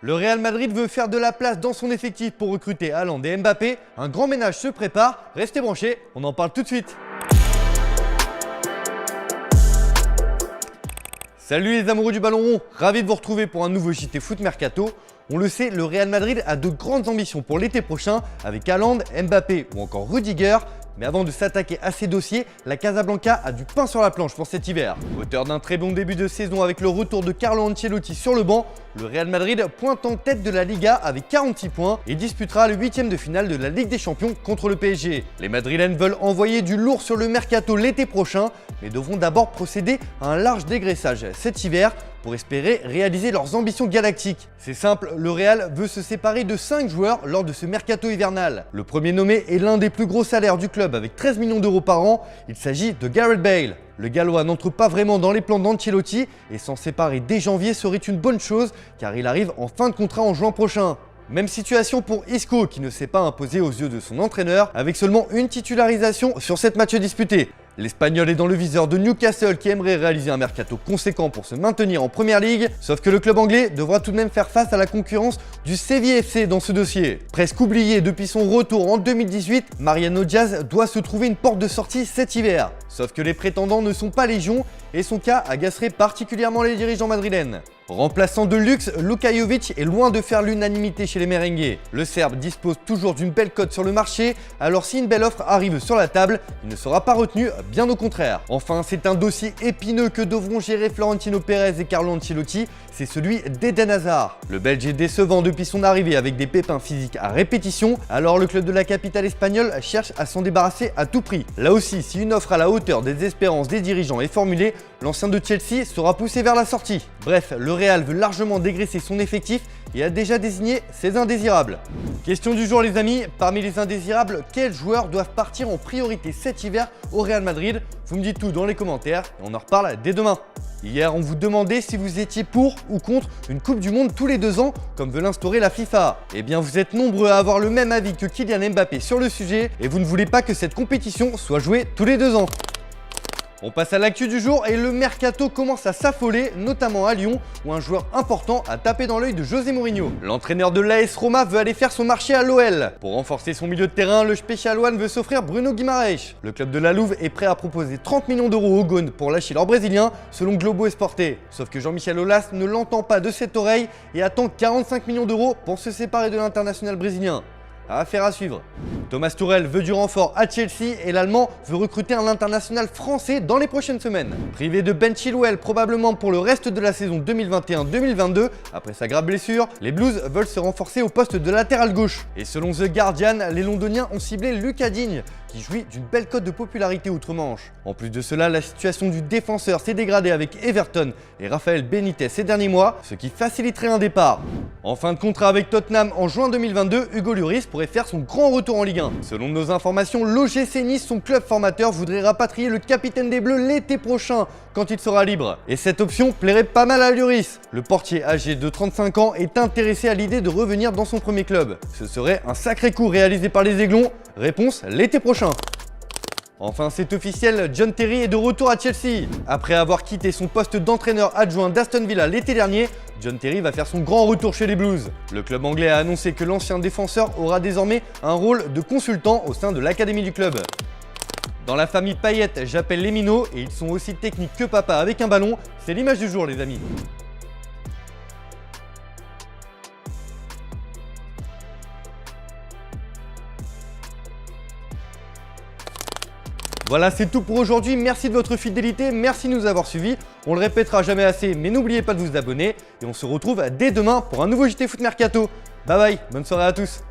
Le Real Madrid veut faire de la place dans son effectif pour recruter Haaland et Mbappé. Un grand ménage se prépare. Restez branchés, on en parle tout de suite. Salut les amoureux du ballon rond, ravi de vous retrouver pour un nouveau JT Foot Mercato. On le sait, le Real Madrid a de grandes ambitions pour l'été prochain avec Haaland, Mbappé ou encore Rudiger. Mais avant de s'attaquer à ces dossiers, la Casablanca a du pain sur la planche pour cet hiver. Auteur d'un très bon début de saison avec le retour de Carlo Ancelotti sur le banc, le Real Madrid pointe en tête de la Liga avec 46 points et disputera le 8e de finale de la Ligue des Champions contre le PSG. Les Madrilènes veulent envoyer du lourd sur le mercato l'été prochain, mais devront d'abord procéder à un large dégraissage cet hiver pour espérer réaliser leurs ambitions galactiques. C'est simple, le Real veut se séparer de 5 joueurs lors de ce mercato hivernal. Le premier nommé est l'un des plus gros salaires du club avec 13 millions d'euros par an, il s'agit de Gareth Bale. Le Gallois n'entre pas vraiment dans les plans d'Ancelotti et s'en séparer dès janvier serait une bonne chose car il arrive en fin de contrat en juin prochain. Même situation pour Isco qui ne s'est pas imposé aux yeux de son entraîneur avec seulement une titularisation sur 7 matchs disputés. L'Espagnol est dans le viseur de Newcastle qui aimerait réaliser un mercato conséquent pour se maintenir en Première Ligue, sauf que le club anglais devra tout de même faire face à la concurrence du Séville FC dans ce dossier. Presque oublié depuis son retour en 2018, Mariano Diaz doit se trouver une porte de sortie cet hiver. Sauf que les prétendants ne sont pas légion et son cas agacerait particulièrement les dirigeants madrilènes. Remplaçant de luxe, Luka Jovic est loin de faire l'unanimité chez les merengues. Le Serbe dispose toujours d'une belle cote sur le marché, alors si une belle offre arrive sur la table, il ne sera pas retenu, bien au contraire. Enfin, c'est un dossier épineux que devront gérer Florentino Pérez et Carlo Ancelotti, c'est celui d'Eden Hazard. Le Belge est décevant depuis son arrivée avec des pépins physiques à répétition, alors le club de la capitale espagnole cherche à s'en débarrasser à tout prix. Là aussi, si une offre à la hauteur des espérances des dirigeants est formulée, l'ancien de Chelsea sera poussé vers la sortie. Bref, le Real veut largement dégraisser son effectif et a déjà désigné ses indésirables. Question du jour les amis, parmi les indésirables, quels joueurs doivent partir en priorité cet hiver au Real Madrid? Vous me dites tout dans les commentaires et on en reparle dès demain. Hier, on vous demandait si vous étiez pour ou contre une Coupe du Monde tous les 2 ans, comme veut l'instaurer la FIFA. Eh bien, vous êtes nombreux à avoir le même avis que Kylian Mbappé sur le sujet et vous ne voulez pas que cette compétition soit jouée tous les 2 ans. On passe à l'actu du jour et le mercato commence à s'affoler, notamment à Lyon, où un joueur important a tapé dans l'œil de José Mourinho. L'entraîneur de l'AS Roma veut aller faire son marché à l'OL. Pour renforcer son milieu de terrain, le Special One veut s'offrir Bruno Guimaraes. Le club de la Louve est prêt à proposer 30 millions d'euros au Gaunes pour lâcher leur brésilien, selon Globo Esporte. Sauf que Jean-Michel Aulas ne l'entend pas de cette oreille et attend 45 millions d'euros pour se séparer de l'international brésilien. Affaire à suivre. Thomas Tuchel veut du renfort à Chelsea et l'Allemand veut recruter un international français dans les prochaines semaines. Privé de Ben Chilwell probablement pour le reste de la saison 2021-2022, après sa grave blessure, les Blues veulent se renforcer au poste de latéral gauche. Et selon The Guardian, les Londoniens ont ciblé Lucas Digne, qui jouit d'une belle cote de popularité outre-Manche. En plus de cela, la situation du défenseur s'est dégradée avec Everton et Rafael Benitez ces derniers mois, ce qui faciliterait un départ. En fin de contrat avec Tottenham en juin 2022, Hugo Lloris pourrait faire son grand retour en Ligue 1. Selon nos informations, l'OGC Nice, son club formateur, voudrait rapatrier le capitaine des Bleus l'été prochain, quand il sera libre. Et cette option plairait pas mal à Lloris. Le portier âgé de 35 ans est intéressé à l'idée de revenir dans son premier club. Ce serait un sacré coup réalisé par les Aiglons. Réponse l'été prochain. Enfin, c'est officiel, John Terry est de retour à Chelsea. Après avoir quitté son poste d'entraîneur adjoint d'Aston Villa l'été dernier, John Terry va faire son grand retour chez les Blues. Le club anglais a annoncé que l'ancien défenseur aura désormais un rôle de consultant au sein de l'académie du club. Dans la famille Payet, j'appelle les minots et ils sont aussi techniques que papa avec un ballon. C'est l'image du jour les amis. Voilà, c'est tout pour aujourd'hui. Merci de votre fidélité, merci de nous avoir suivis. On le répétera jamais assez, mais n'oubliez pas de vous abonner. Et on se retrouve dès demain pour un nouveau JT Foot Mercato. Bye bye, bonne soirée à tous.